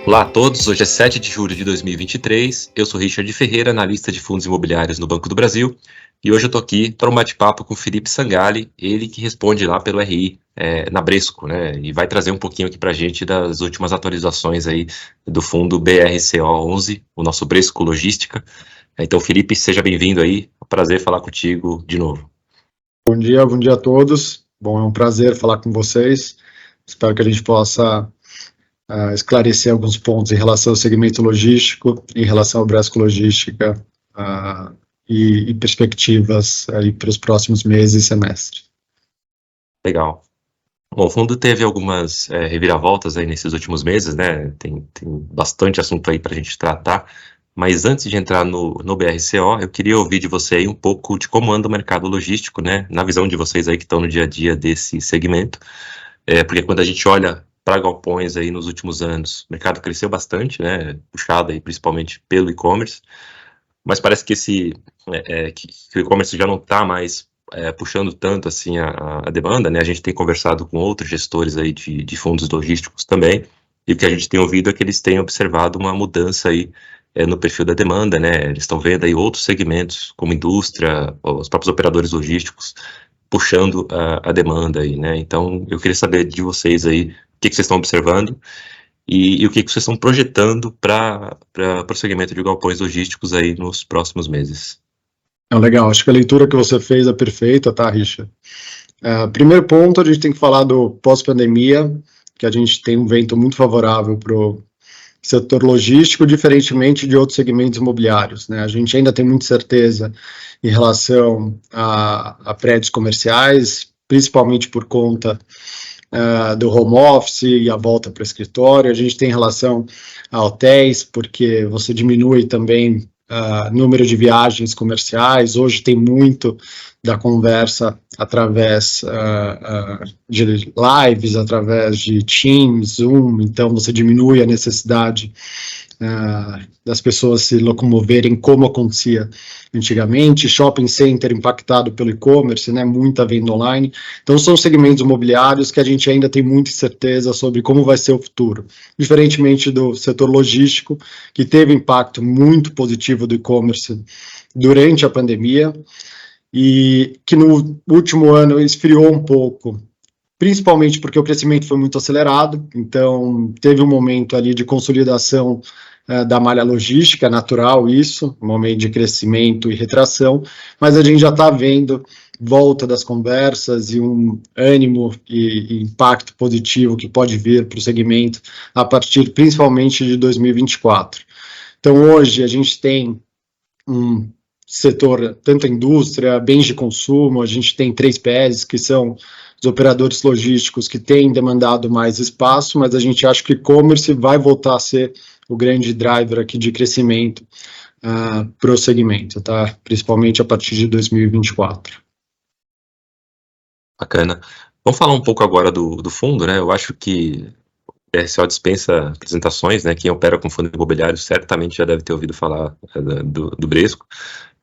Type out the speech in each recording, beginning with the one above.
Olá a todos, hoje é 7 de julho de 2023, eu sou Richard Ferreira, analista de fundos imobiliários no Banco do Brasil, e hoje eu estou aqui para um bate-papo com o Felipe Sangalli, ele que responde lá pelo RI na Bresco, né, e vai trazer um pouquinho aqui para a gente das últimas atualizações aí do fundo BRCO11, o nosso Bresco Logística. Então, Felipe, seja bem-vindo aí, é um prazer falar contigo de novo. Bom dia a todos. Bom, é um prazer falar com vocês. Espero que a gente possa esclarecer alguns pontos em relação ao segmento logístico, em relação ao Bresco Logística e perspectivas aí para os próximos meses e semestres. Legal. Bom, o fundo teve algumas reviravoltas aí nesses últimos meses, né? Tem bastante assunto aí para a gente tratar. Mas antes de entrar no BRCO, eu queria ouvir de você aí um pouco de como anda o mercado logístico, né? Na visão de vocês aí que estão no dia a dia desse segmento. Porque quando a gente olha para galpões aí nos últimos anos, o mercado cresceu bastante, né? Puxado aí principalmente pelo e-commerce. Mas parece que que o e-commerce já não está mais puxando tanto assim a demanda, né? A gente tem conversado com outros gestores aí de fundos logísticos também, e o que a gente tem ouvido é que eles têm observado uma mudança aí no perfil da demanda, né? Eles estão vendo aí outros segmentos, como indústria, os próprios operadores logísticos, puxando a demanda aí, né? Então, eu queria saber de vocês aí, o que vocês estão observando e o que vocês estão projetando para o segmento de galpões logísticos aí nos próximos meses. Legal, acho que a leitura que você fez é perfeita, tá, Richard? Primeiro ponto, a gente tem que falar do pós-pandemia, que a gente tem um vento muito favorável para o setor logístico, diferentemente de outros segmentos imobiliários, né? A gente ainda tem muita certeza em relação a prédios comerciais, principalmente por conta do home office e a volta para o escritório. A gente tem relação a hotéis, porque você diminui também número de viagens comerciais. Hoje tem muito da conversa através de lives, através de Teams, Zoom, então você diminui a necessidade das pessoas se locomoverem como acontecia antigamente. Shopping center impactado pelo e-commerce, né, muita venda online. Então são segmentos imobiliários que a gente ainda tem muita incerteza sobre como vai ser o futuro, diferentemente do setor logístico, que teve impacto muito positivo do e-commerce durante a pandemia e que no último ano esfriou um pouco, principalmente porque o crescimento foi muito acelerado. Então teve um momento ali de consolidação da malha logística, natural isso, um momento de crescimento e retração, mas a gente já está vendo volta das conversas e um ânimo e impacto positivo que pode vir para o segmento a partir principalmente de 2024. Então hoje a gente tem um setor, tanto a indústria, bens de consumo, a gente tem 3PLs, que são os operadores logísticos que têm demandado mais espaço, mas a gente acha que o e-commerce vai voltar a ser o grande driver aqui de crescimento para o segmento, tá? Principalmente a partir de 2024. Bacana. Vamos falar um pouco agora do fundo, né? Eu acho que o BRCO dispensa apresentações, né? Quem opera com fundo imobiliário certamente já deve ter ouvido falar do Bresco.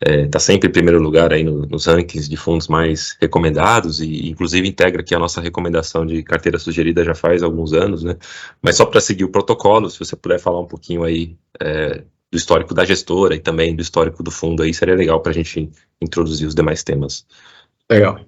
Está sempre em primeiro lugar aí nos rankings de fundos mais recomendados e inclusive integra aqui a nossa recomendação de carteira sugerida já faz alguns anos, né? Mas só para seguir o protocolo, se você puder falar um pouquinho aí do histórico da gestora e também do histórico do fundo aí, seria legal para a gente introduzir os demais temas. Legal.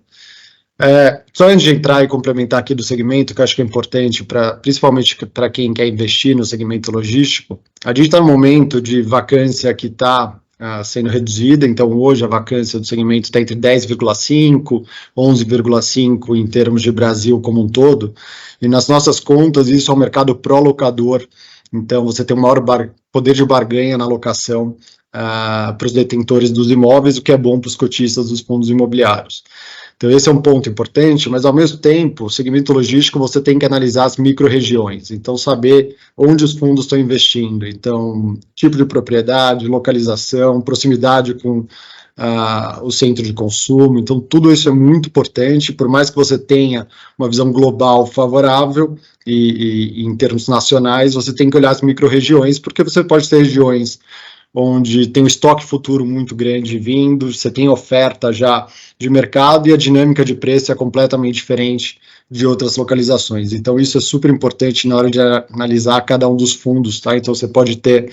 Só antes de entrar e complementar aqui do segmento, que eu acho que é importante, principalmente para quem quer investir no segmento logístico, a gente está no momento de vacância que está sendo reduzida. Então hoje a vacância do segmento está entre 10,5%, 11,5% em termos de Brasil como um todo, e nas nossas contas isso é um mercado pró-locador, então você tem um maior poder de barganha na locação para os detentores dos imóveis, o que é bom para os cotistas dos fundos imobiliários. Então esse é um ponto importante, mas ao mesmo tempo, o segmento logístico você tem que analisar as micro-regiões, então saber onde os fundos estão investindo, então tipo de propriedade, localização, proximidade com o centro de consumo, então tudo isso é muito importante. Por mais que você tenha uma visão global favorável e em termos nacionais, você tem que olhar as micro-regiões, porque você pode ter regiões onde tem um estoque futuro muito grande vindo, você tem oferta já de mercado e a dinâmica de preço é completamente diferente de outras localizações. Então, isso é super importante na hora de analisar cada um dos fundos, tá? Então, você pode ter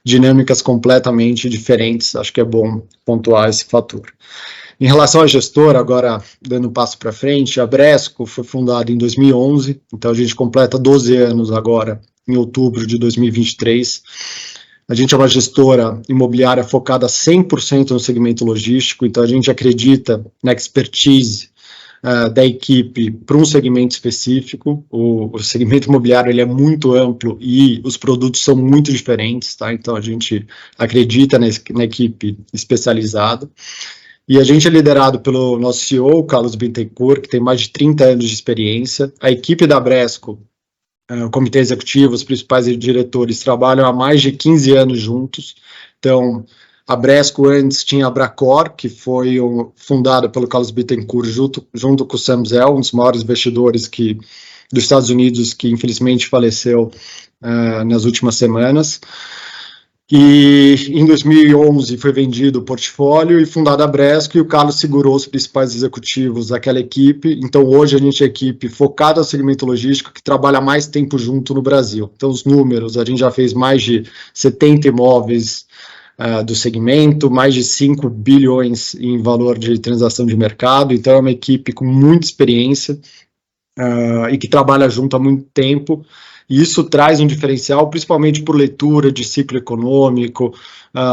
dinâmicas completamente diferentes, acho que é bom pontuar esse fator. Em relação à gestora, agora dando um passo para frente, a Bresco foi fundada em 2011, então a gente completa 12 anos agora, em outubro de 2023. A gente é uma gestora imobiliária focada 100% no segmento logístico, então a gente acredita na expertise da equipe para um segmento específico. O segmento imobiliário ele é muito amplo e os produtos são muito diferentes, tá? Então a gente acredita na equipe especializada. E a gente é liderado pelo nosso CEO, Carlos Bittencourt, que tem mais de 30 anos de experiência. A equipe da Bresco, o comitê executivo, os principais diretores, trabalham há mais de 15 anos juntos. Então, a Bresco antes tinha a Bracor, que foi fundada pelo Carlos Bittencourt junto com o Sam Zell, um dos maiores investidores dos Estados Unidos, que infelizmente faleceu nas últimas semanas. E em 2011 foi vendido o portfólio e fundada a Bresco, e o Carlos segurou os principais executivos daquela equipe. Então hoje a gente é equipe focada no segmento logístico que trabalha mais tempo junto no Brasil. Então os números, a gente já fez mais de 70 imóveis do segmento, mais de 5 bilhões em valor de transação de mercado. Então é uma equipe com muita experiência e que trabalha junto há muito tempo. E isso traz um diferencial, principalmente por leitura de ciclo econômico,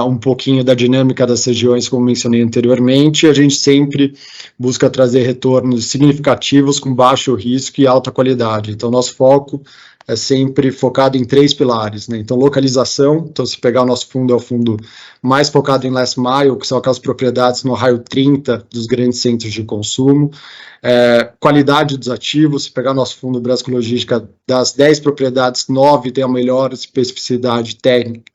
um pouquinho da dinâmica das regiões, como mencionei anteriormente. A gente sempre busca trazer retornos significativos com baixo risco e alta qualidade. Então, nosso foco é sempre focado em 3 pilares, né? Então, localização. Então, se pegar o nosso fundo, é o fundo mais focado em last mile, que são aquelas propriedades no raio 30 dos grandes centros de consumo. Qualidade dos ativos, se pegar nosso fundo Bresco Logística, das 10 propriedades, 9 tem a melhor especificidade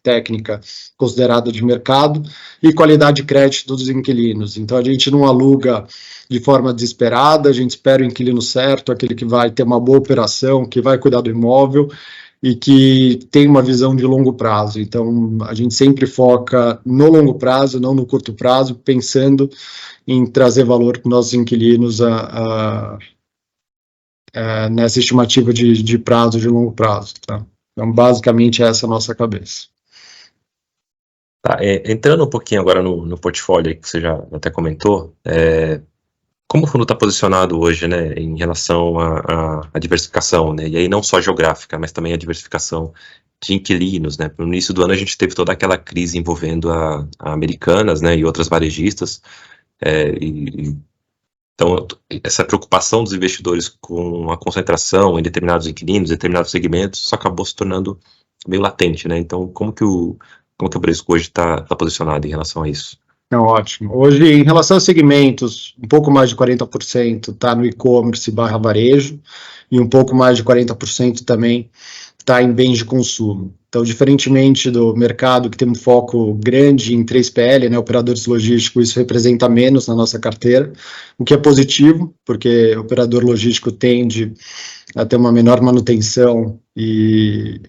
técnica considerada de mercado, e qualidade de crédito dos inquilinos. Então a gente não aluga de forma desesperada, a gente espera o inquilino certo, aquele que vai ter uma boa operação, que vai cuidar do imóvel e que tem uma visão de longo prazo. Então a gente sempre foca no longo prazo, não no curto prazo, pensando em trazer valor para os nossos inquilinos nessa estimativa de prazo, de longo prazo. Tá? Então, basicamente, essa é a nossa cabeça. Tá, entrando um pouquinho agora no portfólio que você já até comentou, como o fundo está posicionado hoje, né, em relação à diversificação, né, e aí não só geográfica, mas também a diversificação de inquilinos, né? No início do ano a gente teve toda aquela crise envolvendo a Americanas, né, e outras varejistas. Então, essa preocupação dos investidores com a concentração em determinados inquilinos, determinados segmentos, isso acabou se tornando meio latente, né? Então, como que o Bresco hoje está posicionado em relação a isso? Ótimo. Hoje, em relação a segmentos, um pouco mais de 40% está no e-commerce / varejo, e um pouco mais de 40% também está em bens de consumo. Então, diferentemente do mercado, que tem um foco grande em 3PL, né, operadores logísticos, isso representa menos na nossa carteira, o que é positivo, porque o operador logístico tende a ter uma menor manutenção e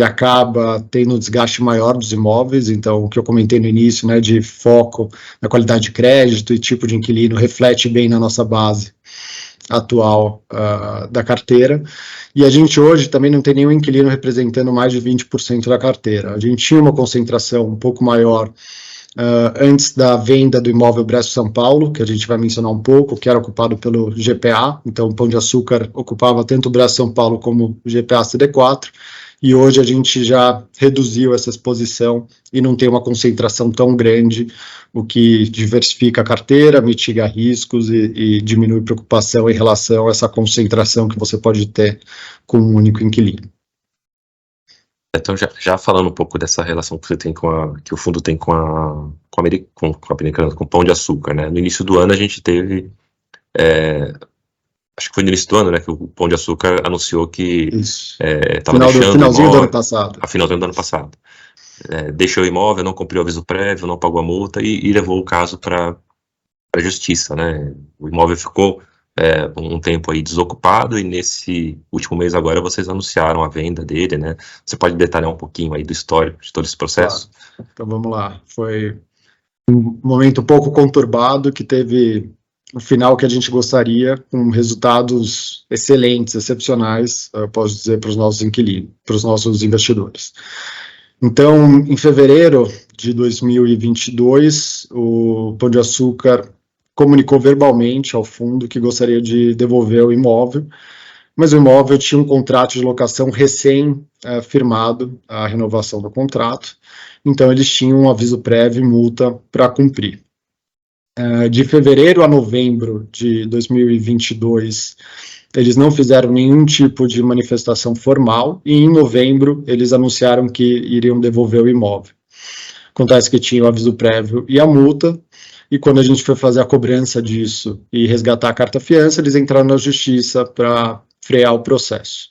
acaba tendo um desgaste maior dos imóveis. Então, o que eu comentei no início, né, de foco na qualidade de crédito e tipo de inquilino, reflete bem na nossa base atual da carteira. E a gente hoje também não tem nenhum inquilino representando mais de 20% da carteira. A gente tinha uma concentração um pouco maior antes da venda do imóvel Bresco São Paulo, que a gente vai mencionar um pouco, que era ocupado pelo GPA. Então o Pão de Açúcar ocupava tanto o Bresco São Paulo como o GPA CD4, e hoje a gente já reduziu essa exposição e não tem uma concentração tão grande, o que diversifica a carteira, mitiga riscos e diminui preocupação em relação a essa concentração que você pode ter com um único inquilino. Então, já falando um pouco dessa relação que você tem que o fundo tem com a Americanas, com o Pão de Açúcar, né? No início do ano a gente teve, acho que foi no início do ano, né, que o Pão de Açúcar anunciou que estava deixando finalzinho do ano passado. A finalzinho do ano passado. Deixou o imóvel, não cumpriu o aviso prévio, não pagou a multa e levou o caso para a justiça, né? O imóvel ficou um tempo aí desocupado, e nesse último mês agora vocês anunciaram a venda dele, né? Você pode detalhar um pouquinho aí do histórico de todo esse processo? Claro. Então vamos lá. Foi um momento um pouco conturbado, que teve o final que a gente gostaria, com resultados excelentes, excepcionais, eu posso dizer, para os nossos inquilinos, para os nossos investidores. Então, em fevereiro de 2022, o Pão de Açúcar comunicou verbalmente ao fundo que gostaria de devolver o imóvel, mas o imóvel tinha um contrato de locação recém-firmado, a renovação do contrato, então eles tinham um aviso prévio e multa para cumprir. De fevereiro a novembro de 2022, eles não fizeram nenhum tipo de manifestação formal, e em novembro eles anunciaram que iriam devolver o imóvel. Acontece que tinha o aviso prévio e a multa, e quando a gente foi fazer a cobrança disso e resgatar a carta-fiança, eles entraram na justiça para frear o processo.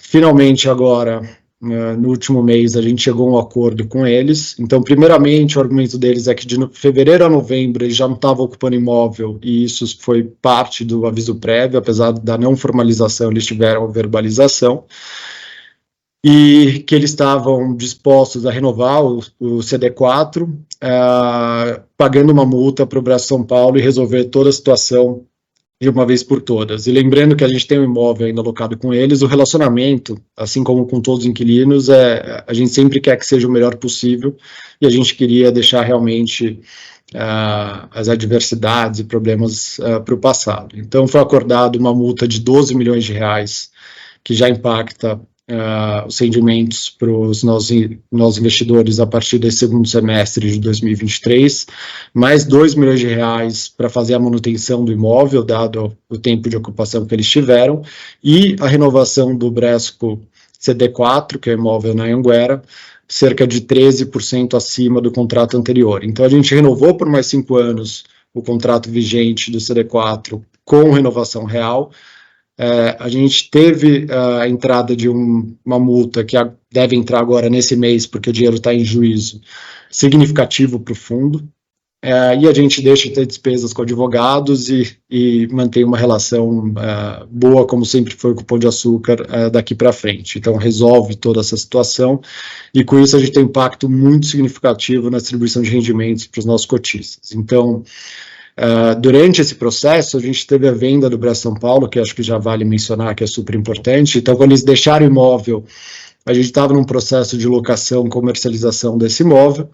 Finalmente agora, no último mês, a gente chegou a um acordo com eles. Então, primeiramente, o argumento deles é que de fevereiro a novembro eles já não estavam ocupando imóvel, e isso foi parte do aviso prévio, apesar da não formalização, eles tiveram a verbalização, e que eles estavam dispostos a renovar o CD4, pagando uma multa para o Brás São Paulo e resolver toda a situação de uma vez por todas. E lembrando que a gente tem um imóvel ainda alocado com eles, o relacionamento, assim como com todos os inquilinos, a gente sempre quer que seja o melhor possível, e a gente queria deixar realmente as adversidades e problemas para o passado. Então foi acordado uma multa de 12 milhões de reais, que já impacta os rendimentos para os nossos investidores a partir desse segundo semestre de 2023, mais 2 milhões de reais para fazer a manutenção do imóvel, dado o tempo de ocupação que eles tiveram, e a renovação do Bresco CD4, que é o imóvel na Anhanguera, cerca de 13% acima do contrato anterior. Então a gente renovou por mais 5 anos o contrato vigente do CD4 com renovação real. A gente teve a entrada de uma multa que deve entrar agora nesse mês, porque o dinheiro está em juízo, significativo para o fundo, e a gente deixa de ter despesas com advogados e mantém uma relação boa, como sempre foi com o Pão de Açúcar, daqui para frente. Então resolve toda essa situação, e com isso a gente tem um impacto muito significativo na distribuição de rendimentos para os nossos cotistas. Então, durante esse processo, a gente teve a venda do Brás São Paulo, que acho que já vale mencionar, que é super importante. Então, quando eles deixaram o imóvel, a gente estava num processo de locação, comercialização desse imóvel.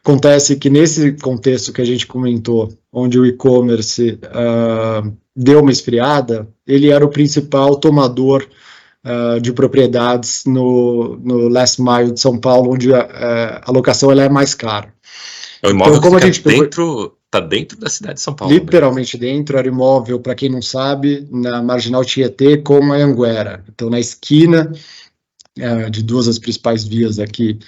Acontece que nesse contexto que a gente comentou, onde o e-commerce deu uma esfriada, ele era o principal tomador de propriedades no last mile de São Paulo, onde a locação ela é mais cara. É o imóvel então, como que fica está dentro da cidade de São Paulo. Literalmente dentro, era imóvel, para quem não sabe, na Marginal Tietê com a Anhanguera. Então, na esquina de duas das principais vias aqui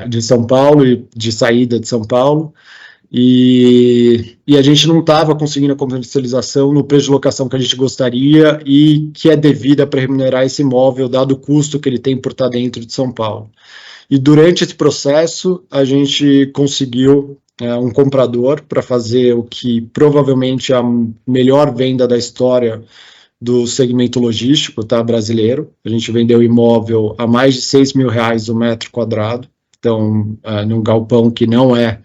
de São Paulo e de saída de São Paulo. E a gente não estava conseguindo a comercialização no preço de locação que a gente gostaria e que é devida para remunerar esse imóvel, dado o custo que ele tem por estar dentro de São Paulo. E durante esse processo, a gente conseguiu um comprador para fazer o que provavelmente é a melhor venda da história do segmento logístico, tá, brasileiro. A gente vendeu imóvel a mais de R$6 mil o metro quadrado, então, num galpão que não é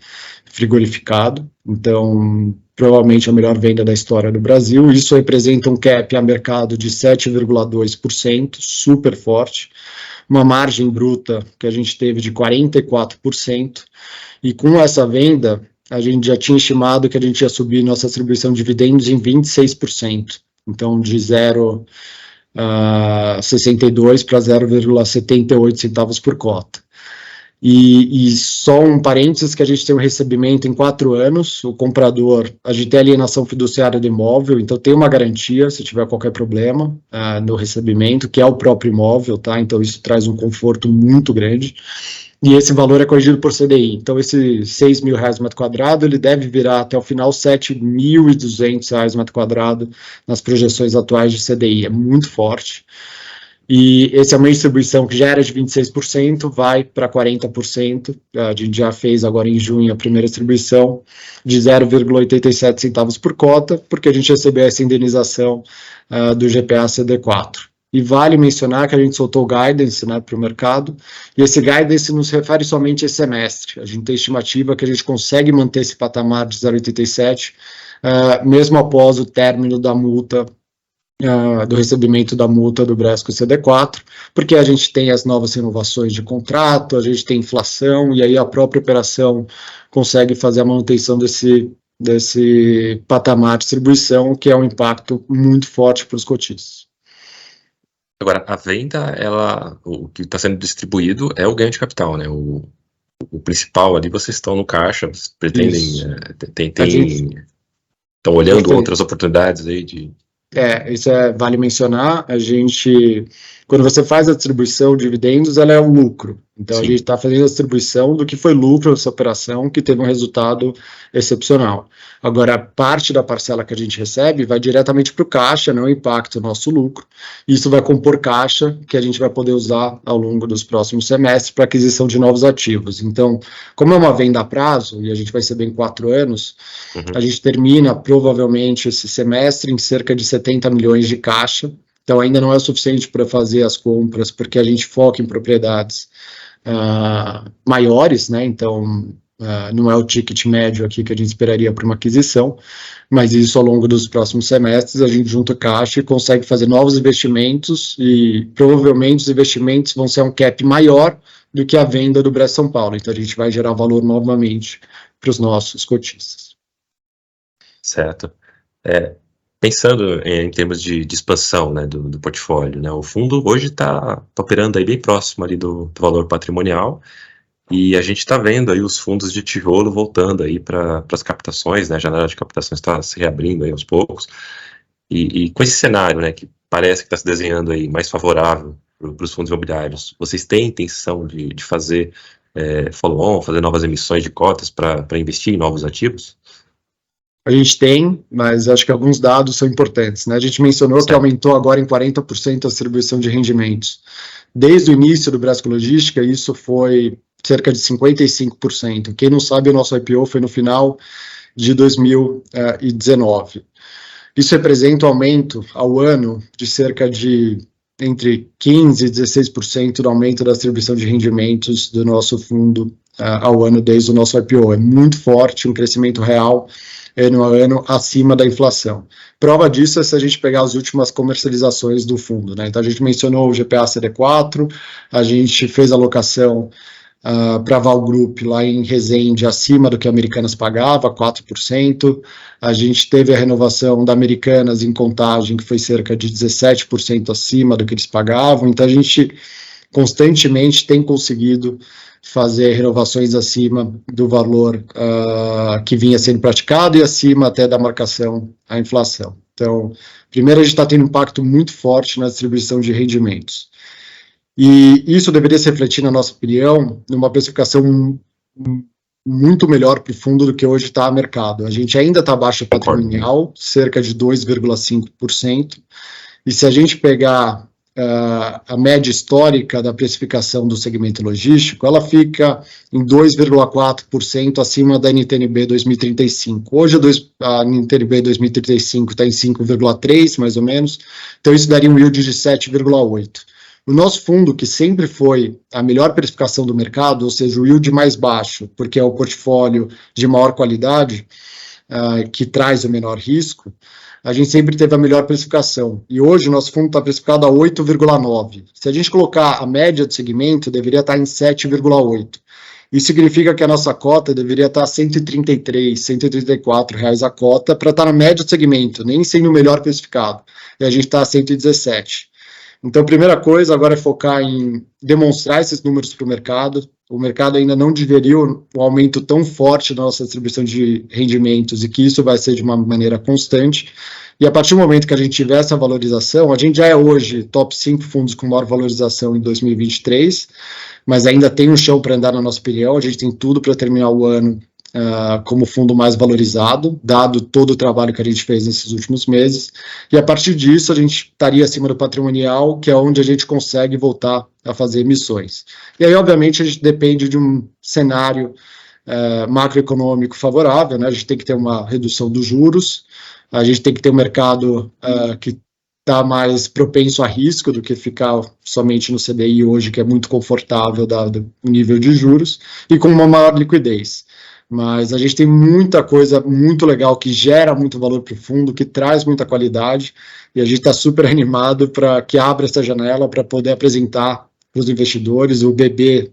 frigorificado, então, provavelmente a melhor venda da história do Brasil. Isso representa um cap a mercado de 7,2%, super forte, uma margem bruta que a gente teve de 44%, e com essa venda, a gente já tinha estimado que a gente ia subir nossa distribuição de dividendos em 26%, então de 0,62 para 0,78 centavos por cota. E só um parênteses, que a gente tem um recebimento em 4 anos, o comprador, a gente tem alienação fiduciária do imóvel, então tem uma garantia se tiver qualquer problema no recebimento, que é o próprio imóvel, tá? Então isso traz um conforto muito grande, e esse valor é corrigido por CDI, então esse R$6 mil metro quadrado, ele deve virar até o final R$7.200 metro quadrado nas projeções atuais de CDI, é muito forte. E essa é uma distribuição que já era de 26%, vai para 40%, a gente já fez agora em junho a primeira distribuição de 0,87 centavos por cota, porque a gente recebeu essa indenização do GPA CD4. E vale mencionar que a gente soltou o guidance, né, para o mercado, e esse guidance nos refere somente a esse semestre. A gente tem estimativa que a gente consegue manter esse patamar de 0,87, mesmo após o término da multa, do recebimento da multa do Bresco CD4, porque a gente tem as novas renovações de contrato, a gente tem inflação, e aí a própria operação consegue fazer a manutenção desse patamar de distribuição, que é um impacto muito forte para os cotistas. Agora, a venda, o que está sendo distribuído é o ganho de capital, né? O principal ali, vocês estão no caixa, vocês pretendem, estão olhando outras oportunidades aí de... Isso vale mencionar, quando você faz a distribuição de dividendos, ela é um lucro. Então, sim, a gente está fazendo a distribuição do que foi lucro dessa operação, que teve um resultado excepcional. Agora, parte da parcela que a gente recebe vai diretamente para o caixa, não impacta o nosso lucro. Isso vai compor caixa, que a gente vai poder usar ao longo dos próximos semestres para aquisição de novos ativos. Então, como é uma venda a prazo, e a gente vai receber em 4 anos, a gente termina provavelmente esse semestre em cerca de 70 milhões de caixa. Então, ainda não é o suficiente para fazer as compras, porque a gente foca em propriedades maiores, né? Então, não é o ticket médio aqui que a gente esperaria para uma aquisição, mas isso ao longo dos próximos semestres a gente junta caixa e consegue fazer novos investimentos, e provavelmente os investimentos vão ser um cap maior do que a venda do Bresco São Paulo. Então, a gente vai gerar valor novamente para os nossos cotistas. Certo. Pensando em termos de expansão, né, do portfólio, né, o fundo hoje está operando aí bem próximo ali do valor patrimonial, e a gente está vendo aí os fundos de tijolo voltando aí para as captações, né, a janela de captações está se reabrindo aí aos poucos, e com esse cenário, né, que parece que está se desenhando aí mais favorável para os fundos imobiliários, vocês têm intenção de fazer follow-on, fazer novas emissões de cotas para investir em novos ativos? A gente tem, mas acho que alguns dados são importantes, né? A gente mencionou que aumentou agora em 40% a distribuição de rendimentos. Desde o início do Bresco Logística, isso foi cerca de 55%. Quem não sabe, o nosso IPO foi no final de 2019. Isso representa um aumento ao ano de cerca de entre 15% e 16% do aumento da distribuição de rendimentos do nosso fundo ao ano desde o nosso IPO. É muito forte, um crescimento real ano a ano acima da inflação. Prova disso é se a gente pegar as últimas comercializações do fundo, né? Então a gente mencionou o GPA CD4, a gente fez alocação para a Val Group lá em Resende acima do que a Americanas pagava, 4%. A gente teve a renovação da Americanas em Contagem, que foi cerca de 17% acima do que eles pagavam. Então a gente constantemente tem conseguido fazer renovações acima do valor que vinha sendo praticado e acima até da marcação à inflação. Então, primeiro, a gente está tendo um impacto muito forte na distribuição de rendimentos. E isso deveria se refletir, na nossa opinião, numa precificação muito melhor para o fundo do que hoje está a mercado. A gente ainda está abaixo do patrimonial, cerca de 2,5%, e se a gente pegar a média histórica da precificação do segmento logístico, ela fica em 2,4% acima da NTNB 2035. Hoje a NTNB 2035 está em 5,3%, mais ou menos, então isso daria um yield de 7,8%. O nosso fundo, que sempre foi a melhor precificação do mercado, ou seja, o yield mais baixo, porque é o portfólio de maior qualidade, que traz o menor risco, a gente sempre teve a melhor precificação. E hoje o nosso fundo está precificado a 8,9. Se a gente colocar a média do segmento, deveria estar em 7,8. Isso significa que a nossa cota deveria estar a R$ 133, R$ 134 a cota para estar na média do segmento, nem sendo o melhor precificado. E a gente está a 117. Então, a primeira coisa agora é focar em demonstrar esses números para o mercado. O mercado ainda não digeriu um aumento tão forte da nossa distribuição de rendimentos e que isso vai ser de uma maneira constante. E a partir do momento que a gente tiver essa valorização, a gente já é hoje top 5 fundos com maior valorização em 2023, mas ainda tem um chão para andar, na nossa opinião. A gente tem tudo para terminar o ano como fundo mais valorizado, dado todo o trabalho que a gente fez nesses últimos meses, e a partir disso a gente estaria acima do patrimonial, que é onde a gente consegue voltar a fazer emissões. E aí, obviamente, a gente depende de um cenário macroeconômico favorável, né? A gente tem que ter uma redução dos juros, a gente tem que ter um mercado que está mais propenso a risco do que ficar somente no CDI hoje, que é muito confortável dado o nível de juros, e com uma maior liquidez. Mas a gente tem muita coisa muito legal que gera muito valor para o fundo, que traz muita qualidade, e a gente está super animado para que abra essa janela para poder apresentar para os investidores. O BB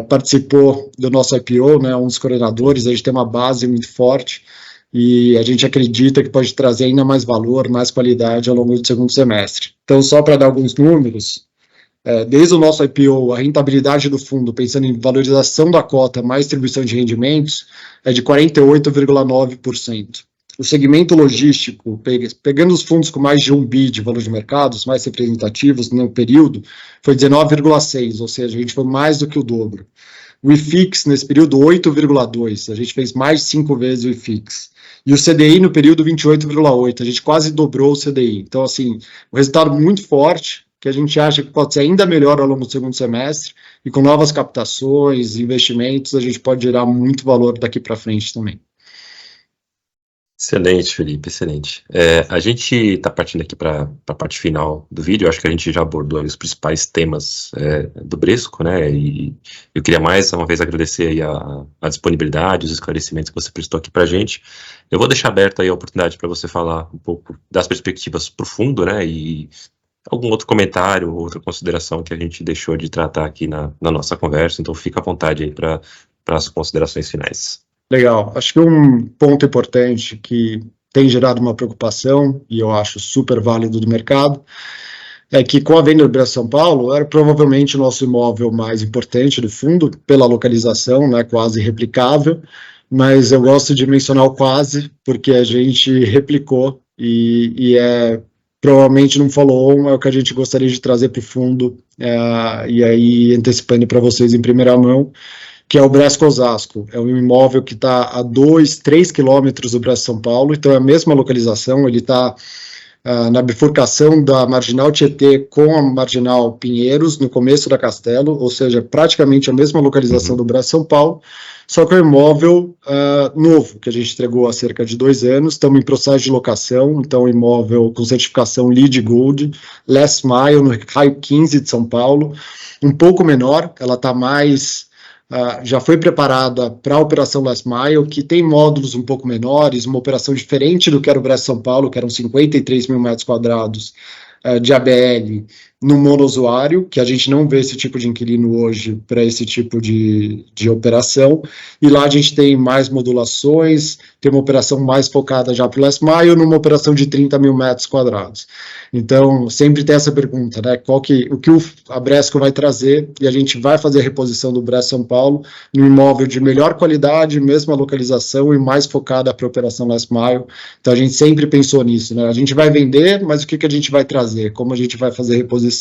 participou do nosso IPO, né, um dos coordenadores. A gente tem uma base muito forte e a gente acredita que pode trazer ainda mais valor, mais qualidade ao longo do segundo semestre. Então, só para dar alguns números, desde o nosso IPO, a rentabilidade do fundo, pensando em valorização da cota mais distribuição de rendimentos, é de 48,9%. O segmento logístico, pegando os fundos com mais de 1 bi de valor de mercado, os mais representativos no período, foi 19,6%, ou seja, a gente foi mais do que o dobro. O IFIX, nesse período, 8,2%, a gente fez mais de 5 vezes o IFIX. E o CDI, no período, 28,8%, a gente quase dobrou o CDI. Então, assim, um resultado muito forte, que a gente acha que pode ser ainda melhor ao longo do segundo semestre, e com novas captações, investimentos, a gente pode gerar muito valor daqui para frente também. Excelente, Felipe, excelente. A gente está partindo aqui para a parte final do vídeo. Eu acho que a gente já abordou os principais temas do Bresco, né? E eu queria mais uma vez agradecer aí a disponibilidade, os esclarecimentos que você prestou aqui para a gente. Eu vou deixar aberta aí a oportunidade para você falar um pouco das perspectivas para o fundo, né? E algum outro comentário, outra consideração que a gente deixou de tratar aqui na nossa conversa. Então, fica à vontade aí para as considerações finais. Legal. Acho que um ponto importante que tem gerado uma preocupação, e eu acho super válido do mercado, é que com a venda do Bresco São Paulo, era provavelmente o nosso imóvel mais importante do fundo, pela localização, né, quase replicável, mas eu gosto de mencionar o quase, porque a gente replicou e provavelmente não follow-on, é o que a gente gostaria de trazer para o fundo, e aí antecipando para vocês em primeira mão, que é o Bresco Osasco. É um imóvel que está a 2, 3 quilômetros do Bresco São Paulo, então é a mesma localização, ele está na bifurcação da Marginal Tietê com a Marginal Pinheiros, no começo da Castelo, ou seja, praticamente a mesma localização do Bresco São Paulo, só que é um imóvel novo, que a gente entregou há cerca de 2 anos, estamos em processo de locação, então imóvel com certificação LEED Gold, Last Mile, no raio 15 de São Paulo, um pouco menor, ela está mais... já foi preparada para a operação Last Mile, que tem módulos um pouco menores, uma operação diferente do que era o Bresco São Paulo, que eram 53 mil metros quadrados de ABL no monousuário, que a gente não vê esse tipo de inquilino hoje para esse tipo de operação, e lá a gente tem mais modulações, tem uma operação mais focada já para o Last Mile, numa operação de 30 mil metros quadrados. Então, sempre tem essa pergunta, né, o que a Bresco vai trazer, e a gente vai fazer a reposição do Bresco São Paulo num imóvel de melhor qualidade, mesma localização e mais focada para a operação Last Mile. Então, a gente sempre pensou nisso, né, a gente vai vender, mas o que a gente vai trazer, como a gente vai fazer a reposição.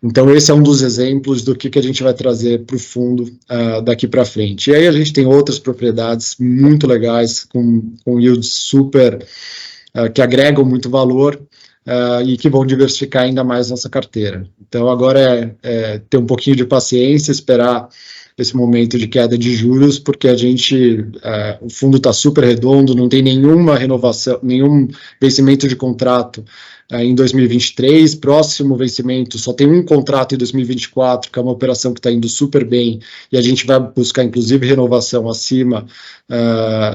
Então, esse é um dos exemplos do que a gente vai trazer para o fundo daqui para frente. E aí a gente tem outras propriedades muito legais, com yields super, que agregam muito valor, e que vão diversificar ainda mais nossa carteira. Então, agora é ter um pouquinho de paciência, esperar esse momento de queda de juros, porque o fundo está super redondo, não tem nenhuma renovação, nenhum vencimento de contrato em 2023, próximo vencimento só tem um contrato em 2024, que é uma operação que está indo super bem, e a gente vai buscar, inclusive, renovação acima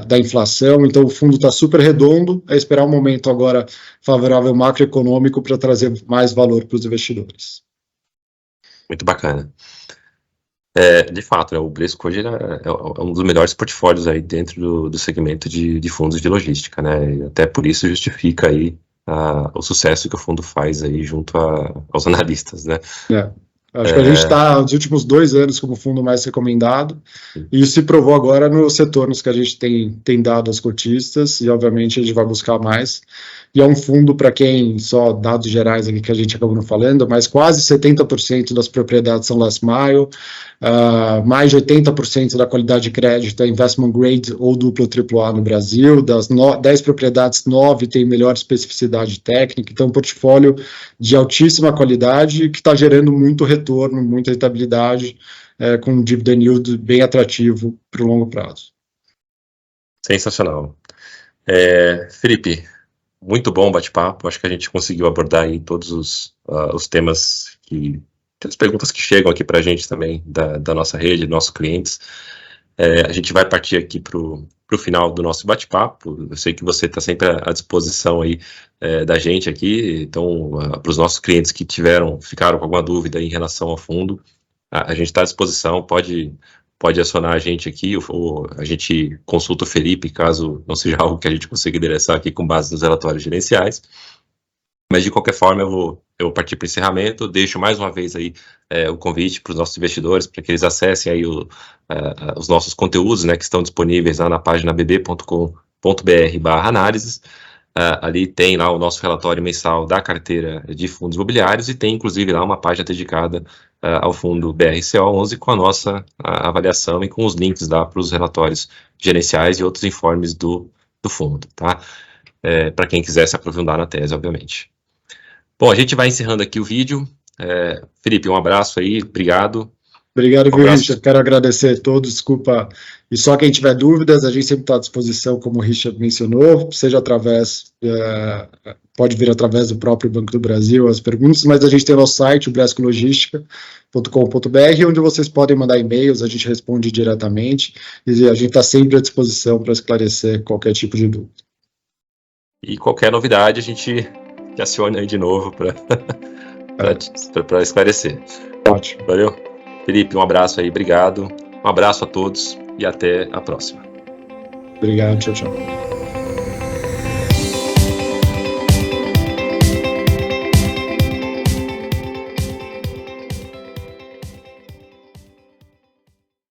da inflação, então o fundo está super redondo, é esperar um momento agora favorável macroeconômico para trazer mais valor para os investidores. Muito bacana. De fato, né, o Bresco hoje é um dos melhores portfólios aí dentro do segmento de fundos de logística, né, e até por isso justifica aí o sucesso que o fundo faz aí junto aos analistas, né. Acho que a gente está nos últimos 2 anos como fundo mais recomendado, e isso se provou agora nos retornos que a gente tem dado aos cotistas, e obviamente a gente vai buscar mais. E é um fundo, para quem, só dados gerais aqui que a gente acabou não falando, mas quase 70% das propriedades são last mile, mais de 80% da qualidade de crédito é investment grade ou duplo AAA no Brasil, das 10 propriedades, 9 têm melhor especificidade técnica, então um portfólio de altíssima qualidade que está gerando muito retorno, muita rentabilidade, com um dividend yield bem atrativo para o longo prazo. Sensacional. Felipe, muito bom o bate-papo, acho que a gente conseguiu abordar aí todos os temas as perguntas que chegam aqui para a gente também, da nossa rede, dos nossos clientes. A gente vai partir aqui para o final do nosso bate-papo. Eu sei que você está sempre à disposição aí da gente aqui, então, para os nossos clientes que ficaram com alguma dúvida em relação ao fundo, a gente está à disposição, pode acionar a gente aqui, ou a gente consulta o Felipe, caso não seja algo que a gente consiga endereçar aqui com base nos relatórios gerenciais. Mas, de qualquer forma, eu vou partir para o encerramento. Deixo mais uma vez aí o convite para os nossos investidores, para que eles acessem aí os nossos conteúdos, né, que estão disponíveis lá na página bb.com.br/análises. Ali tem lá o nosso relatório mensal da carteira de fundos imobiliários e tem, inclusive, lá uma página dedicada ao fundo BRCO11 com a nossa avaliação e com os links lá para os relatórios gerenciais e outros informes do fundo, tá? Para quem quiser se aprofundar na tese, obviamente. Bom, a gente vai encerrando aqui o vídeo. Felipe, um abraço aí, obrigado. Obrigado, viu, Richard? Quero agradecer a todos, desculpa. E só quem tiver dúvidas, a gente sempre está à disposição, como o Richard mencionou, seja pode vir através do próprio Banco do Brasil as perguntas, mas a gente tem o nosso site, o brescologistica.com.br, onde vocês podem mandar e-mails, a gente responde diretamente, e a gente está sempre à disposição para esclarecer qualquer tipo de dúvida. E qualquer novidade, a gente te aciona aí de novo para esclarecer. Ótimo. Valeu. Felipe, um abraço aí, obrigado. Um abraço a todos e até a próxima. Obrigado, tchau, tchau.